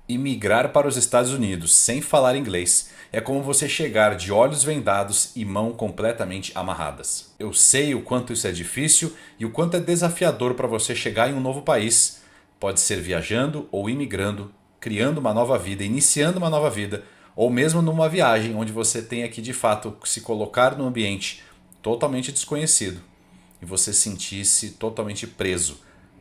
Imigrar para os Estados Unidos sem falar inglês é como você chegar de olhos vendados e mãos completamente amarradas. Eu sei o quanto isso é difícil e o quanto é desafiador para você chegar em um novo país. Pode ser viajando ou imigrando, criando uma nova vida, iniciando uma nova vida, ou mesmo numa viagem onde você tenha que de fato se colocar num ambiente totalmente desconhecido e você sentir-se totalmente preso,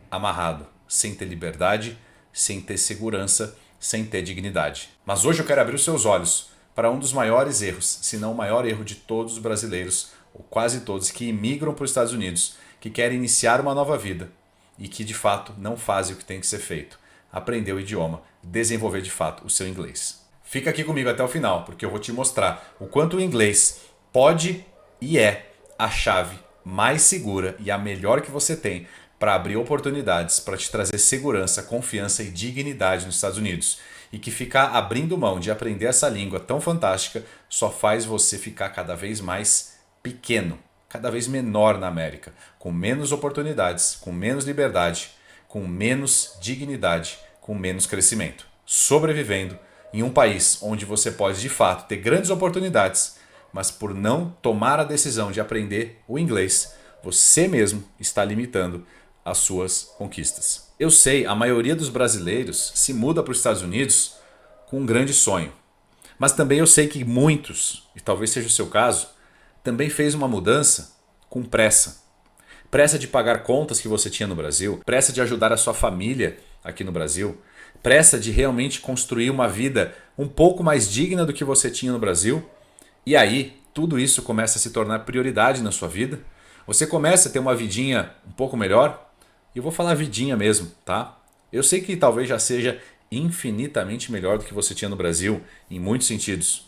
amarrado, sem ter liberdade, sem ter segurança, sem ter dignidade. Mas hoje eu quero abrir os seus olhos para um dos maiores erros, se não o maior erro de todos os brasileiros, ou quase todos, que imigram para os Estados Unidos, que querem iniciar uma nova vida e que de fato não fazem o que tem que ser feito. Aprender o idioma, desenvolver de fato o seu inglês. Fica aqui comigo até o final, porque eu vou te mostrar o quanto o inglês pode e é a chave mais segura e a melhor que você tem para abrir oportunidades, para te trazer segurança, confiança e dignidade nos Estados Unidos. E que ficar abrindo mão de aprender essa língua tão fantástica só faz você ficar cada vez mais pequeno, cada vez menor na América, com menos oportunidades, com menos liberdade, com menos dignidade, com menos crescimento. Sobrevivendo em um país onde você pode de fato ter grandes oportunidades, mas por não tomar a decisão de aprender o inglês, você mesmo está limitando as suas conquistas. Eu sei, a maioria dos brasileiros se muda para os Estados Unidos com um grande sonho. Mas também eu sei que muitos, e talvez seja o seu caso, também fez uma mudança com pressa. Pressa de pagar contas que você tinha no Brasil, pressa de ajudar a sua família aqui no Brasil, pressa de realmente construir uma vida um pouco mais digna do que você tinha no Brasil. E aí, tudo isso começa a se tornar prioridade na sua vida. Você começa a ter uma vidinha um pouco melhor. E eu vou falar vidinha mesmo, tá? Eu sei que talvez já seja infinitamente melhor do que você tinha no Brasil, em muitos sentidos.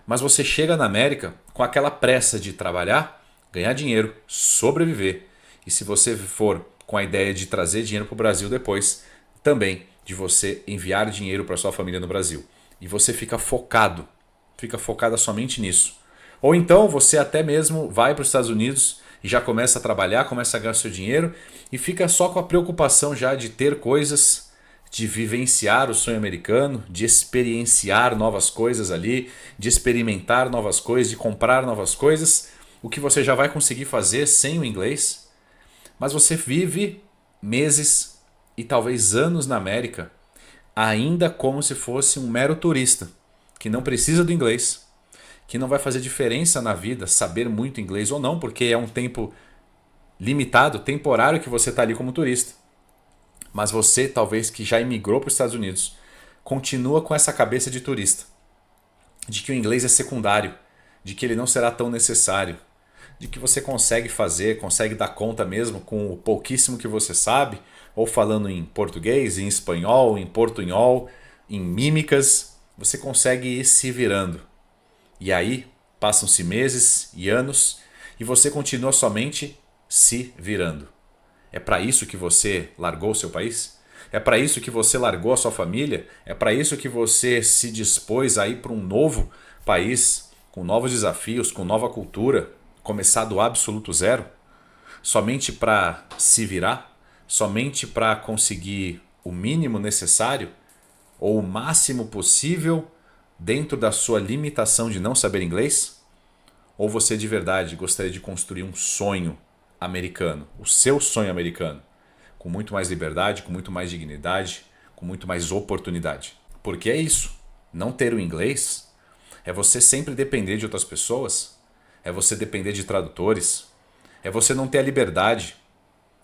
Mas você chega na América com aquela pressa de trabalhar, ganhar dinheiro, sobreviver. E se você for com a ideia de trazer dinheiro para o Brasil depois, também de você enviar dinheiro para sua família no Brasil. E você fica focada somente nisso. Ou então você até mesmo vai para os Estados Unidos e já começa a trabalhar, começa a ganhar seu dinheiro e fica só com a preocupação já de ter coisas, de vivenciar o sonho americano, de experienciar novas coisas ali, de experimentar novas coisas, de comprar novas coisas, o que você já vai conseguir fazer sem o inglês. Mas você vive meses e talvez anos na América ainda como se fosse um mero turista, que não precisa do inglês, que não vai fazer diferença na vida saber muito inglês ou não, porque é um tempo limitado, temporário que você está ali como turista. Mas você, talvez que já imigrou para os Estados Unidos, continua com essa cabeça de turista, de que o inglês é secundário, de que ele não será tão necessário, de que você consegue fazer, consegue dar conta mesmo com o pouquíssimo que você sabe, ou falando em português, em espanhol, em portunhol, em mímicas, você consegue ir se virando. E aí passam-se meses e anos e você continua somente se virando. É para isso que você largou o seu país? É para isso que você largou a sua família? É para isso que você se dispôs a ir para um novo país, com novos desafios, com nova cultura, começar do absoluto zero? Somente para se virar? Somente para conseguir o mínimo necessário? Ou o máximo possível dentro da sua limitação de não saber inglês? Ou você de verdade gostaria de construir um sonho americano, o seu sonho americano, com muito mais liberdade, com muito mais dignidade, com muito mais oportunidade? Porque é isso, não ter o inglês é você sempre depender de outras pessoas, é você depender de tradutores, é você não ter a liberdade,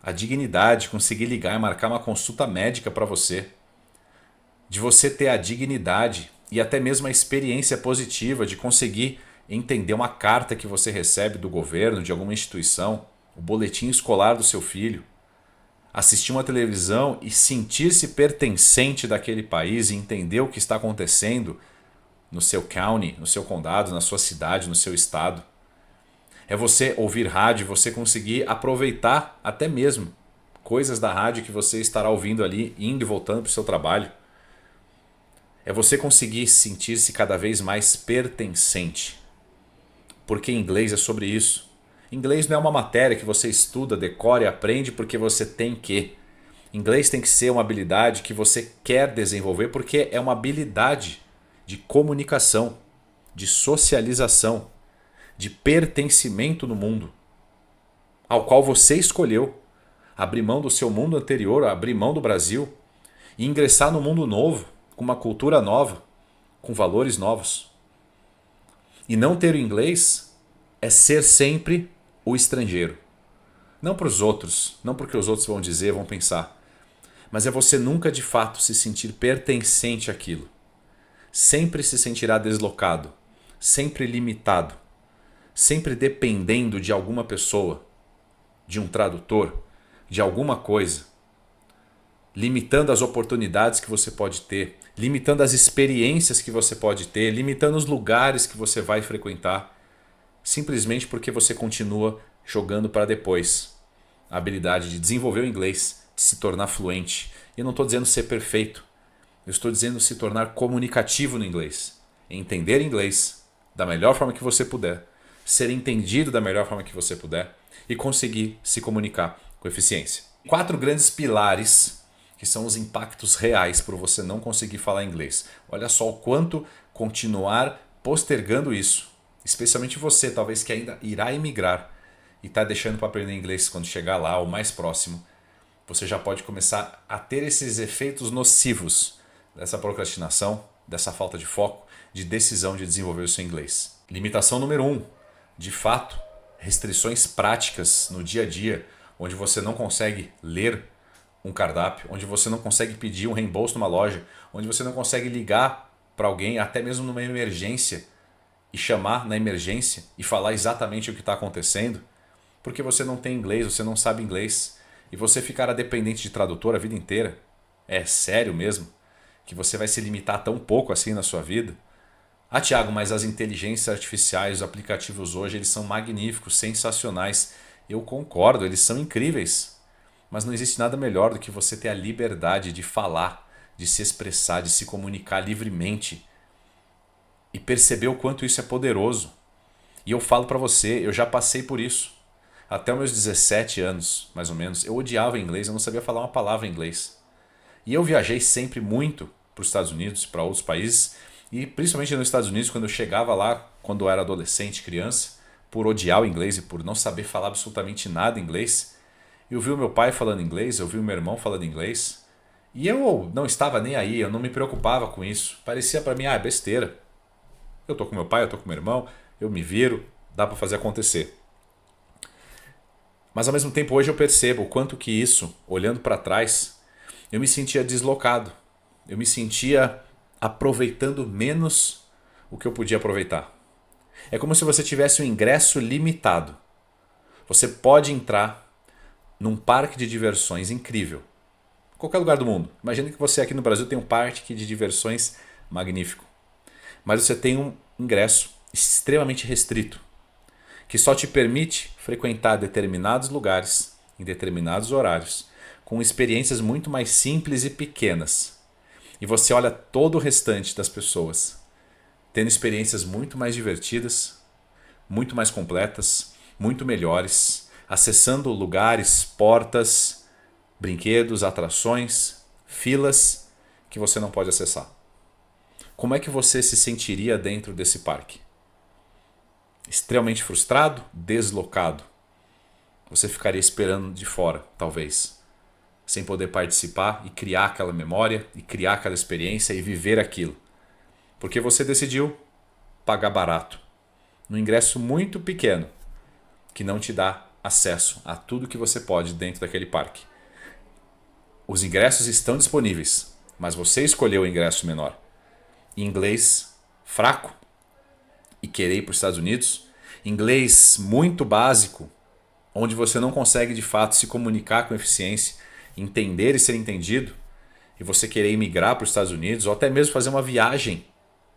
a dignidade, conseguir ligar e marcar uma consulta médica para você, de você ter a dignidade e até mesmo a experiência positiva de conseguir entender uma carta que você recebe do governo, de alguma instituição, o boletim escolar do seu filho, assistir uma televisão e sentir-se pertencente daquele país e entender o que está acontecendo no seu county, no seu condado, na sua cidade, no seu estado. É você ouvir rádio, você conseguir aproveitar até mesmo coisas da rádio que você estará ouvindo ali, indo e voltando para o seu trabalho. É você conseguir sentir-se cada vez mais pertencente. Porque inglês é sobre isso. Inglês não é uma matéria que você estuda, decora e aprende porque você tem que. Inglês tem que ser uma habilidade que você quer desenvolver porque é uma habilidade de comunicação, de socialização, de pertencimento no mundo, ao qual você escolheu abrir mão do seu mundo anterior, abrir mão do Brasil e ingressar no mundo novo, com uma cultura nova, com valores novos. E não ter o inglês é ser sempre o estrangeiro. Não para os outros, não porque os outros vão dizer, vão pensar, mas é você nunca de fato se sentir pertencente àquilo. Sempre se sentirá deslocado, sempre limitado, sempre dependendo de alguma pessoa, de um tradutor, de alguma coisa, limitando as oportunidades que você pode ter, limitando as experiências que você pode ter, limitando os lugares que você vai frequentar, simplesmente porque você continua jogando para depois a habilidade de desenvolver o inglês, de se tornar fluente. E eu não estou dizendo ser perfeito, eu estou dizendo se tornar comunicativo no inglês, entender inglês da melhor forma que você puder, ser entendido da melhor forma que você puder e conseguir se comunicar com eficiência. 4 grandes pilares que são os impactos reais por você não conseguir falar inglês. Olha só o quanto continuar postergando isso, especialmente você, talvez que ainda irá emigrar e está deixando para aprender inglês quando chegar lá, ou mais próximo, você já pode começar a ter esses efeitos nocivos dessa procrastinação, dessa falta de foco, de decisão de desenvolver o seu inglês. Limitação número 1, de fato, restrições práticas no dia a dia, onde você não consegue ler um cardápio, onde você não consegue pedir um reembolso numa loja, onde você não consegue ligar para alguém, até mesmo numa emergência, e chamar na emergência e falar exatamente o que está acontecendo, porque você não tem inglês, você não sabe inglês, e você ficará dependente de tradutor a vida inteira. É sério mesmo? Que você vai se limitar tão pouco assim na sua vida? Ah, Thiago, mas as inteligências artificiais, os aplicativos hoje, eles são magníficos, sensacionais. Eu concordo, eles são incríveis. Mas não existe nada melhor do que você ter a liberdade de falar, de se expressar, de se comunicar livremente e perceber o quanto isso é poderoso. E eu falo para você, eu já passei por isso. Até os meus 17 anos, mais ou menos, eu odiava inglês, eu não sabia falar uma palavra em inglês. E eu viajei sempre muito para os Estados Unidos, para outros países, e principalmente nos Estados Unidos, quando eu chegava lá, quando eu era adolescente, criança, por odiar o inglês e por não saber falar absolutamente nada em inglês, eu vi o meu pai falando inglês, eu vi o meu irmão falando inglês, e eu não estava nem aí, eu não me preocupava com isso. Parecia para mim, é besteira. Eu tô com meu pai, eu tô com meu irmão, eu me viro, dá para fazer acontecer. Mas ao mesmo tempo hoje eu percebo o quanto que isso, olhando para trás, eu me sentia deslocado. Eu me sentia aproveitando menos o que eu podia aproveitar. É como se você tivesse um ingresso limitado. Você pode entrar num parque de diversões incrível. Qualquer lugar do mundo. Imagina que você aqui no Brasil tem um parque de diversões magnífico. Mas você tem um ingresso extremamente restrito, que só te permite frequentar determinados lugares, em determinados horários, com experiências muito mais simples e pequenas. E você olha todo o restante das pessoas, tendo experiências muito mais divertidas, muito mais completas, muito melhores, acessando lugares, portas, brinquedos, atrações, filas que você não pode acessar. Como é que você se sentiria dentro desse parque? Extremamente frustrado, deslocado. Você ficaria esperando de fora, talvez, sem poder participar e criar aquela memória, e criar aquela experiência e viver aquilo. Porque você decidiu pagar barato, num ingresso muito pequeno, que não te dá acesso a tudo que você pode dentro daquele parque. Os ingressos estão disponíveis, mas você escolheu o ingresso menor. Inglês fraco, e querer ir para os Estados Unidos, inglês muito básico, onde você não consegue de fato se comunicar com eficiência, entender e ser entendido, e você querer emigrar para os Estados Unidos, ou até mesmo fazer uma viagem,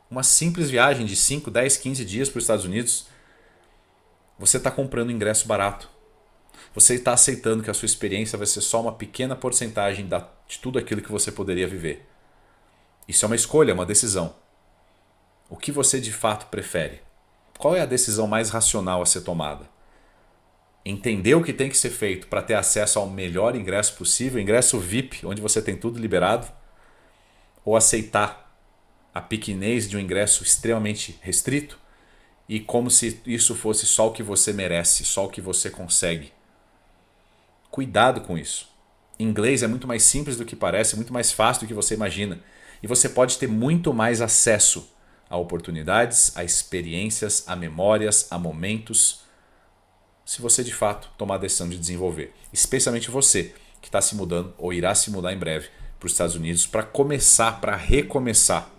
uma simples viagem de 5, 10, 15 dias para os Estados Unidos, você está comprando ingresso barato. Você está aceitando que a sua experiência vai ser só uma pequena porcentagem de tudo aquilo que você poderia viver. Isso é uma escolha, é uma decisão. O que você de fato prefere? Qual é a decisão mais racional a ser tomada? entender o que tem que ser feito para ter acesso ao melhor ingresso possível, ingresso VIP, onde você tem tudo liberado, ou aceitar a pequenez de um ingresso extremamente restrito e como se isso fosse só o que você merece, só o que você consegue. Cuidado com isso. Inglês é muito mais simples do que parece, muito mais fácil do que você imagina. E você pode ter muito mais acesso a oportunidades, a experiências, a memórias, a momentos, se você de fato tomar a decisão de desenvolver. Especialmente você que está se mudando ou irá se mudar em breve para os Estados Unidos para começar, para recomeçar.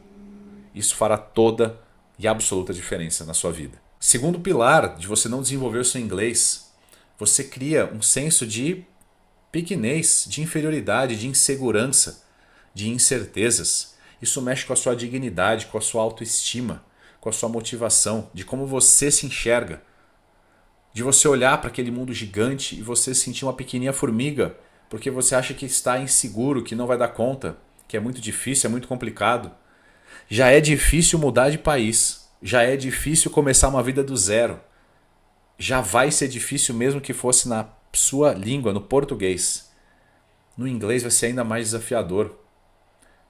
Isso fará toda e absoluta diferença na sua vida. Segundo pilar de você não desenvolver o seu inglês, você cria um senso de pequenez, de inferioridade, de insegurança, de incertezas. Isso mexe com a sua dignidade, com a sua autoestima, com a sua motivação, de como você se enxerga. De você olhar para aquele mundo gigante e você sentir uma pequenininha formiga, porque você acha que está inseguro, que não vai dar conta, que é muito difícil, é muito complicado. Já é difícil mudar de país, já é difícil começar uma vida do zero. Já vai ser difícil mesmo que fosse na sua língua, no português. No inglês vai ser ainda mais desafiador.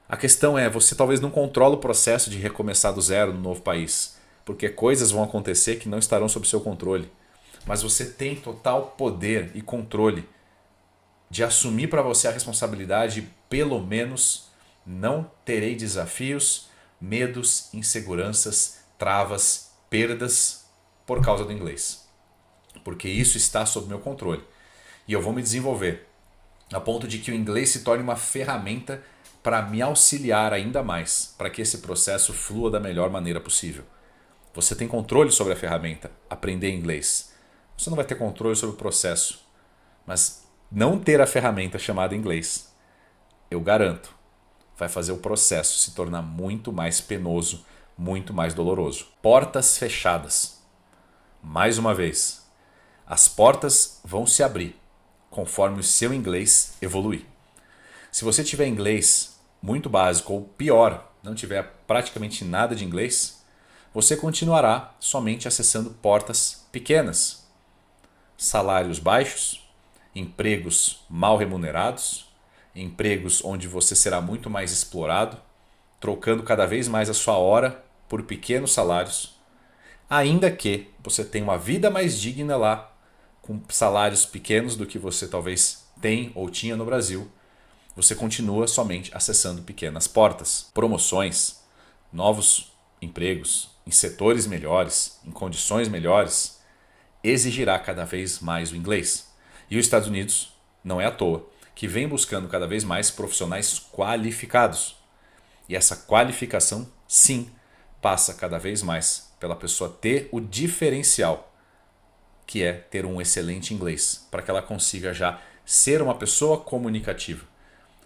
A questão é, você talvez não controla o processo de recomeçar do zero no novo país, porque coisas vão acontecer que não estarão sob seu controle. Mas você tem total poder e controle de assumir para você a responsabilidade de, pelo menos, não terei desafios, medos, inseguranças, travas, perdas por causa do inglês. Porque isso está sob meu controle. E eu vou me desenvolver a ponto de que o inglês se torne uma ferramenta para me auxiliar ainda mais, para que esse processo flua da melhor maneira possível. Você tem controle sobre a ferramenta, aprender inglês. Você não vai ter controle sobre o processo, mas não ter a ferramenta chamada inglês, eu garanto, vai fazer o processo se tornar muito mais penoso, muito mais doloroso. Portas fechadas. Mais uma vez, as portas vão se abrir conforme o seu inglês evoluir. Se você tiver inglês muito básico ou pior, não tiver praticamente nada de inglês, você continuará somente acessando portas pequenas. Salários baixos, empregos mal remunerados, empregos onde você será muito mais explorado, trocando cada vez mais a sua hora por pequenos salários, ainda que você tenha uma vida mais digna lá, com salários pequenos do que você talvez tem ou tinha no Brasil, você continua somente acessando pequenas portas, promoções, novos empregos, em setores melhores, em condições melhores, exigirá cada vez mais o inglês. E os Estados Unidos, não é à toa, que vem buscando cada vez mais profissionais qualificados. E essa qualificação, sim, passa cada vez mais pela pessoa ter o diferencial, que é ter um excelente inglês, para que ela consiga já ser uma pessoa comunicativa.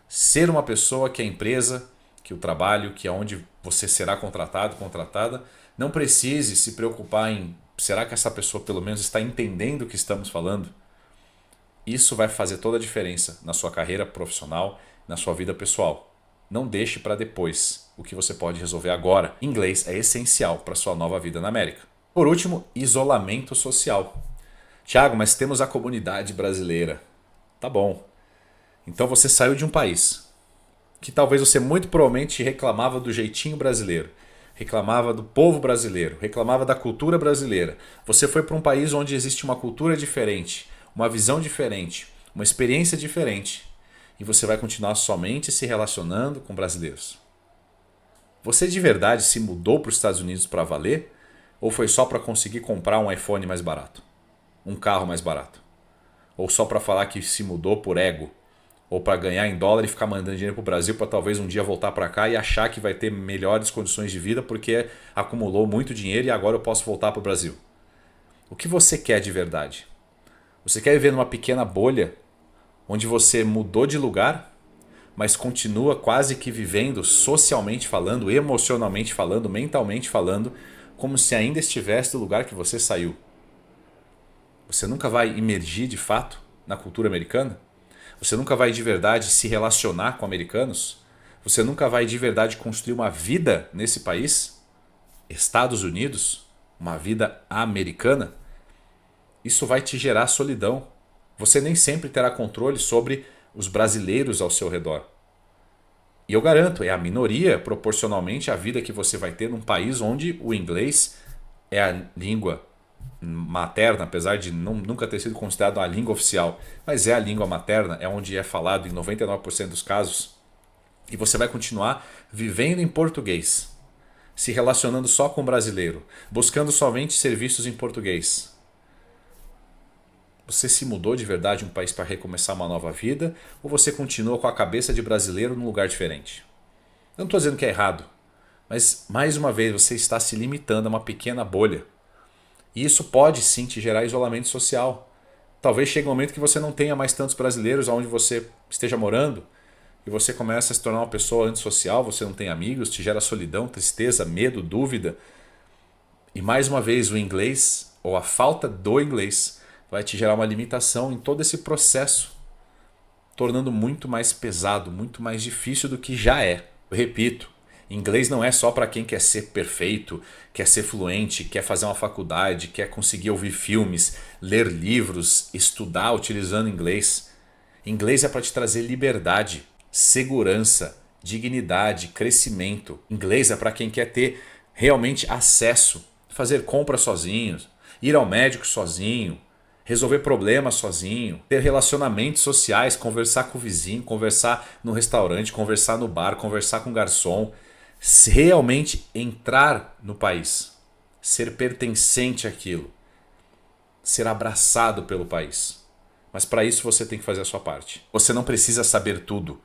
Ser uma pessoa que a empresa, que o trabalho, que é onde você será contratado, contratada, não precise se preocupar em será que essa pessoa pelo menos está entendendo o que estamos falando? Isso vai fazer toda a diferença na sua carreira profissional, na sua vida pessoal. Não deixe para depois o que você pode resolver agora. Inglês é essencial para a sua nova vida na América. Por último, isolamento social. Tiago, mas temos a comunidade brasileira. Tá bom. Então você saiu de um país que talvez você muito provavelmente reclamava do jeitinho brasileiro, reclamava do povo brasileiro, reclamava da cultura brasileira. Você foi para um país onde existe uma cultura diferente, uma visão diferente, uma experiência diferente, e você vai continuar somente se relacionando com brasileiros. Você de verdade se mudou para os Estados Unidos para valer? Ou foi só para conseguir comprar um iPhone mais barato? Um carro mais barato? Ou só para falar que se mudou por ego? Ou para ganhar em dólar e ficar mandando dinheiro para o Brasil para talvez um dia voltar para cá e achar que vai ter melhores condições de vida porque acumulou muito dinheiro e agora eu posso voltar para o Brasil? O que você quer de verdade? Você quer viver numa pequena bolha onde você mudou de lugar, mas continua quase que vivendo socialmente falando, emocionalmente falando, mentalmente falando, como se ainda estivesse no lugar que você saiu? Você nunca vai imergir de fato na cultura americana? Você nunca vai de verdade se relacionar com americanos? Você nunca vai de verdade construir uma vida nesse país? Estados Unidos? Uma vida americana? Isso vai te gerar solidão. Você nem sempre terá controle sobre os brasileiros ao seu redor. E eu garanto, é a minoria proporcionalmente à vida que você vai ter num país onde o inglês é a língua materna, apesar de nunca ter sido considerado a língua oficial, mas é a língua materna, é onde é falado em 99% dos casos. E você vai continuar vivendo em português, se relacionando só com o brasileiro, buscando somente serviços em português. Você se mudou de verdade um país para recomeçar uma nova vida ou você continua com a cabeça de brasileiro num lugar diferente? Eu não estou dizendo que é errado, mas mais uma vez você está se limitando a uma pequena bolha. E isso pode sim te gerar isolamento social. Talvez chegue um momento que você não tenha mais tantos brasileiros onde você esteja morando e você começa a se tornar uma pessoa antissocial, você não tem amigos, te gera solidão, tristeza, medo, dúvida. E mais uma vez o inglês ou a falta do inglês vai te gerar uma limitação em todo esse processo, tornando muito mais pesado, muito mais difícil do que já é. Eu repito, inglês não é só para quem quer ser perfeito, quer ser fluente, quer fazer uma faculdade, quer conseguir ouvir filmes, ler livros, estudar utilizando inglês. Inglês é para te trazer liberdade, segurança, dignidade, crescimento. Inglês é para quem quer ter realmente acesso, fazer compras sozinho, ir ao médico sozinho, resolver problemas sozinho, ter relacionamentos sociais, conversar com o vizinho, conversar no restaurante, conversar no bar, conversar com o garçom, realmente entrar no país, ser pertencente àquilo, ser abraçado pelo país. Mas para isso você tem que fazer a sua parte. Você não precisa saber tudo,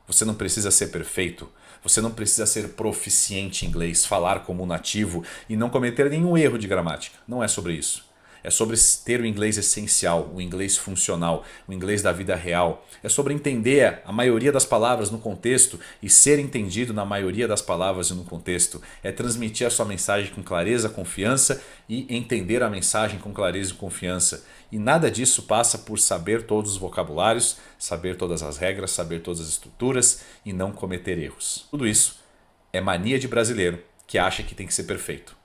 você não precisa ser perfeito, você não precisa ser proficiente em inglês, falar como um nativo e não cometer nenhum erro de gramática. Não é sobre isso. É sobre ter o inglês essencial, o inglês funcional, o inglês da vida real. É sobre entender a maioria das palavras no contexto e ser entendido na maioria das palavras e no contexto. É transmitir a sua mensagem com clareza, confiança e entender a mensagem com clareza e confiança. E nada disso passa por saber todos os vocabulários, saber todas as regras, saber todas as estruturas e não cometer erros. Tudo isso é mania de brasileiro que acha que tem que ser perfeito.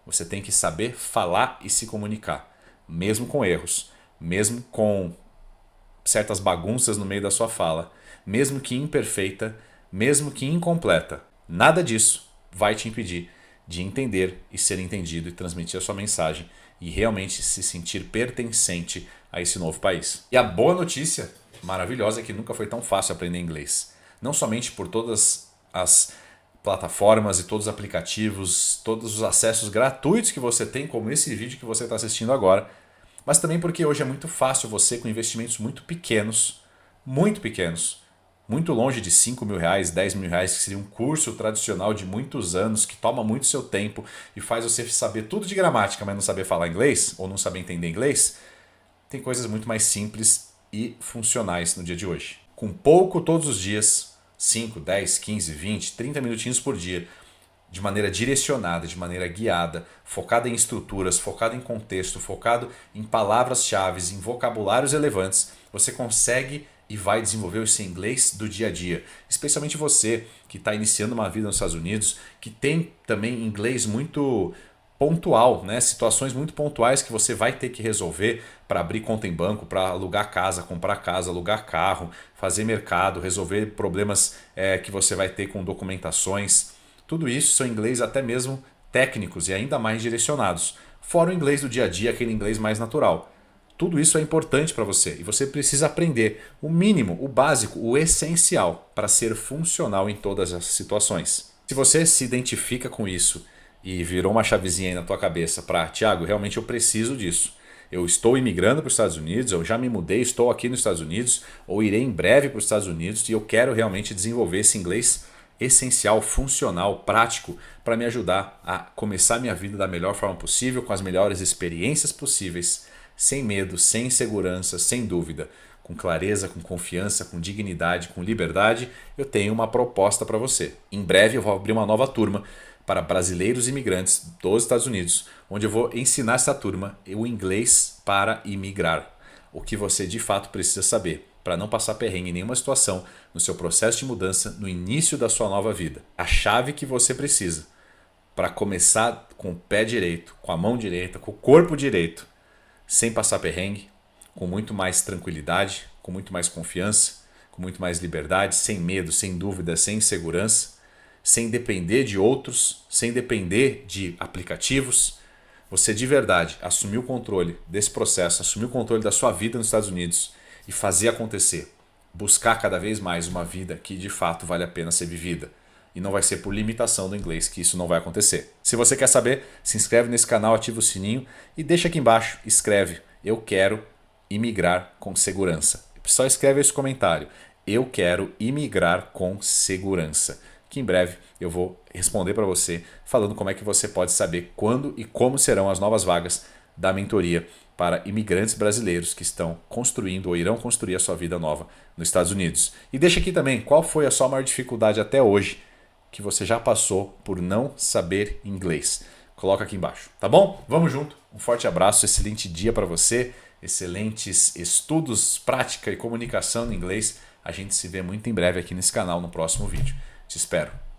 Você tem que saber falar e se comunicar, mesmo com erros, mesmo com certas bagunças no meio da sua fala, mesmo que imperfeita, mesmo que incompleta. Nada disso vai te impedir de entender e ser entendido e transmitir a sua mensagem e realmente se sentir pertencente a esse novo país. E a boa notícia, maravilhosa, é que nunca foi tão fácil aprender inglês. Não somente por todas as plataformas e todos os aplicativos, todos os acessos gratuitos que você tem, como esse vídeo que você está assistindo agora, mas também porque hoje é muito fácil você, com investimentos muito pequenos, muito longe de 5 mil reais, 10 mil reais, que seria um curso tradicional de muitos anos, que toma muito seu tempo e faz você saber tudo de gramática, mas não saber falar inglês, ou não saber entender inglês, tem coisas muito mais simples e funcionais no dia de hoje. Com pouco todos os dias, 5, 10, 15, 20, 30 minutinhos por dia, de maneira direcionada, de maneira guiada, focada em estruturas, focada em contexto, focado em palavras-chave, em vocabulários relevantes, você consegue e vai desenvolver o seu inglês do dia a dia. Especialmente você que está iniciando uma vida nos Estados Unidos, que tem também inglês muito pontual, né? Situações muito pontuais que você vai ter que resolver para abrir conta em banco, para alugar casa, comprar casa, alugar carro, fazer mercado, resolver problemas que você vai ter com documentações. Tudo isso são inglês até mesmo técnicos e ainda mais direcionados. Fora o inglês do dia a dia, aquele inglês mais natural. Tudo isso é importante para você e você precisa aprender o mínimo, o básico, o essencial para ser funcional em todas as situações. Se você se identifica com isso e virou uma chavezinha aí na tua cabeça para, Thiago, realmente eu preciso disso. Eu estou imigrando para os Estados Unidos, eu já me mudei, estou aqui nos Estados Unidos, ou irei em breve para os Estados Unidos e eu quero realmente desenvolver esse inglês essencial, funcional, prático para me ajudar a começar minha vida da melhor forma possível, com as melhores experiências possíveis, sem medo, sem insegurança, sem dúvida, com clareza, com confiança, com dignidade, com liberdade. Eu tenho uma proposta para você. Em breve eu vou abrir uma nova turma para brasileiros imigrantes dos Estados Unidos, onde eu vou ensinar essa turma o inglês para imigrar. O que você de fato precisa saber para não passar perrengue em nenhuma situação no seu processo de mudança no início da sua nova vida. A chave que você precisa para começar com o pé direito, com a mão direita, com o corpo direito, sem passar perrengue, com muito mais tranquilidade, com muito mais confiança, com muito mais liberdade, sem medo, sem dúvida, sem insegurança, sem depender de outros, sem depender de aplicativos. Você de verdade assumir o controle desse processo, assumir o controle da sua vida nos Estados Unidos e fazer acontecer. Buscar cada vez mais uma vida que de fato vale a pena ser vivida. E não vai ser por limitação do inglês que isso não vai acontecer. Se você quer saber, se inscreve nesse canal, ativa o sininho e deixa aqui embaixo, escreve: eu quero imigrar com segurança. Só escreve esse comentário: eu quero imigrar com segurança. Que em breve eu vou responder para você falando como é que você pode saber quando e como serão as novas vagas da mentoria para imigrantes brasileiros que estão construindo ou irão construir a sua vida nova nos Estados Unidos. E deixa aqui também qual foi a sua maior dificuldade até hoje que você já passou por não saber inglês. Coloca aqui embaixo, tá bom? Vamos junto. Um forte abraço, excelente dia para você, excelentes estudos, prática e comunicação em inglês. A gente se vê muito em breve aqui nesse canal no próximo vídeo. Te espero.